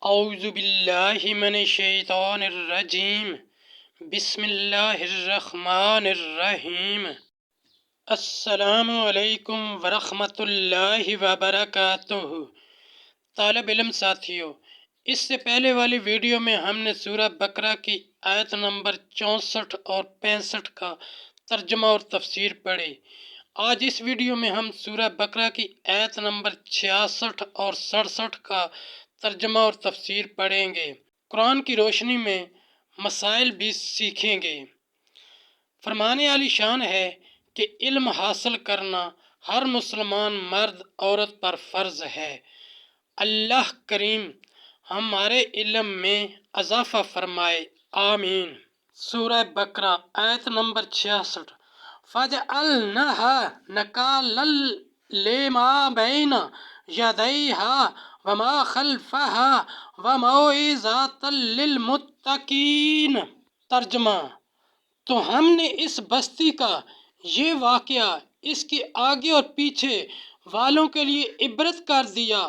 اعوذ باللہ من الشیطان الرجیم بسم اللہ الرحمن الرحیم۔ السلام علیکم ورحمۃ اللہ وبرکاتہ۔ طالب علم ساتھیو، اس سے پہلے والی ویڈیو میں ہم نے سورہ بقرہ کی آیت نمبر 64 اور 65 کا ترجمہ اور تفسیر پڑھی۔ آج اس ویڈیو میں ہم سورہ بقرہ کی آیت نمبر 66 اور 67 کا ترجمہ اور تفسیر پڑھیں گے۔ قرآن کی روشنی میں مسائل بھی سیکھیں گے۔ فرمانے عالی شان ہے کہ علم حاصل کرنا ہر مسلمان مرد عورت پر فرض ہے۔ اللہ کریم ہمارے علم میں اضافہ فرمائے، آمین۔ سورہ بقرہ آیت نمبر 66۔ فَجَعَلْنَاهَا نَكَالًا لِمَا بَيْنَ يَدَيْهَا وَمَا خَلْفَهَا وَمَوْعِظَةً لِلْمُتَّقِينَ۔ ترجمہ: تو ہم نے اس بستی کا یہ واقعہ اس کے آگے اور پیچھے والوں کے لیے عبرت کر دیا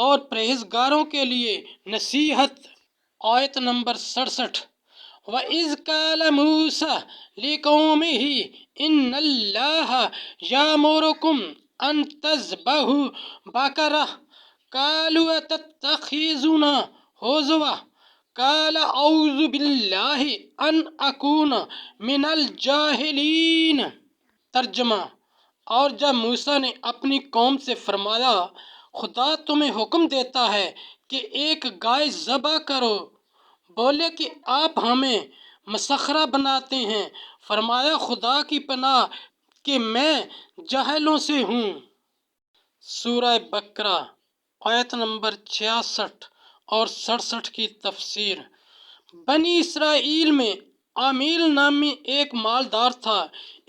اور پرہیزگاروں کے لیے نصیحت۔ آیت نمبر 67۔ وَإِذْ قَالَ مُوسَىٰ لِقَوْمِهِ إِنَّ اللَّهَ يَأْمُرُكُمْ أَن تَذْبَحُوا بَقَرَةً قَالُوا أَتَتَّخِذُنَا هُزُوًا قَالَ أَعُوذُ بِاللَّهِ أَنْ أَكُونَ مِنَ الْجَاهِلِينَ۔ ترجمہ: اور جب موسیٰ نے اپنی قوم سے فرمایا، خدا تمہیں حکم دیتا ہے کہ ایک گائے ذبح کرو، بولے کہ آپ ہمیں مسخرہ بناتے ہیں۔ فرمایا، خدا کی پناہ کہ میں جاہلوں سے ہوں۔ سورہ بقرہ آیت نمبر 66 اور 67 کی تفسیر۔ بنی اسرائیل میں عامیل نامی ایک مالدار تھا۔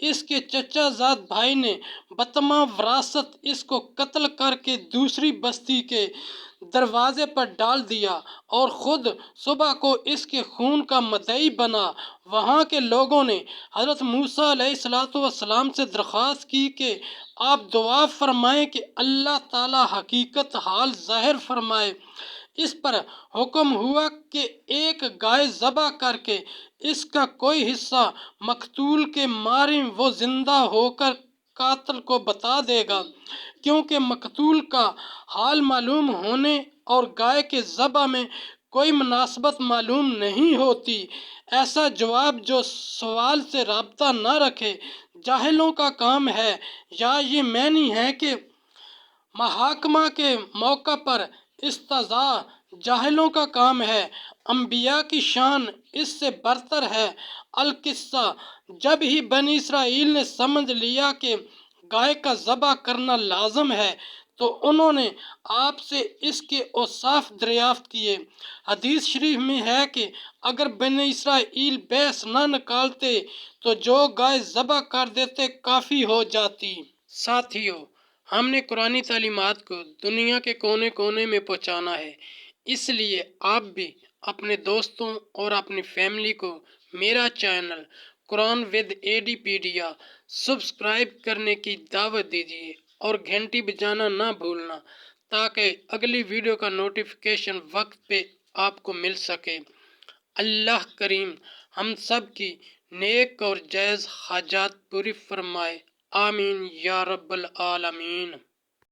اس کے چچا زاد بھائی نے بتمام وراثت اس کو قتل کر کے دوسری بستی کے دروازے پر ڈال دیا اور خود صبح کو اس کے خون کا مدعی بنا۔ وہاں کے لوگوں نے حضرت موسیٰ علیہ السلام سے درخواست کی کہ آپ دعا فرمائیں کہ اللہ تعالیٰ حقیقت حال ظاہر فرمائے۔ اس پر حکم ہوا کہ ایک گائے ذبح کر کے اس کا کوئی حصہ مقتول کے ماریں وہ زندہ ہو کر قاتل کو بتا دے گا، کیونکہ مقتول کا حال معلوم ہونے اور گائے کے ذبح میں کوئی مناسبت معلوم نہیں ہوتی۔ ایسا جواب جو سوال سے رابطہ نہ رکھے جاہلوں کا کام ہے، یا یہ معنی ہے کہ محاکمہ کے موقع پر استدعا جاہلوں کا کام ہے۔ انبیاء کی شان اس سے برتر ہے۔ القصہ: جب ہی بنی اسرائیل نے سمجھ لیا کہ گائے کا ذبح کرنا لازم ہے تو انہوں نے آپ سے اس کے اوصاف دریافت کیے۔ حدیث شریف میں ہے کہ اگر بنی اسرائیل بحث نہ نکالتے تو جو گائے ذبح کر دیتے کافی ہو جاتی۔ ساتھیو، ہم نے قرآنی تعلیمات کو دنیا کے کونے کونے میں پہنچانا ہے، اس لیے آپ بھی اپنے دوستوں اور اپنی فیملی کو میرا چینل قرآن ود ایڈی پیڈیا سبسکرائب کرنے کی دعوت دیجیے اور گھنٹی بجانا نہ بھولنا، تاکہ اگلی ویڈیو کا نوٹیفیکیشن وقت پہ آپ کو مل سکے۔ اللہ کریم ہم سب کی نیک اور جائز حاجات پوری فرمائے، آمین یا رب العالمین۔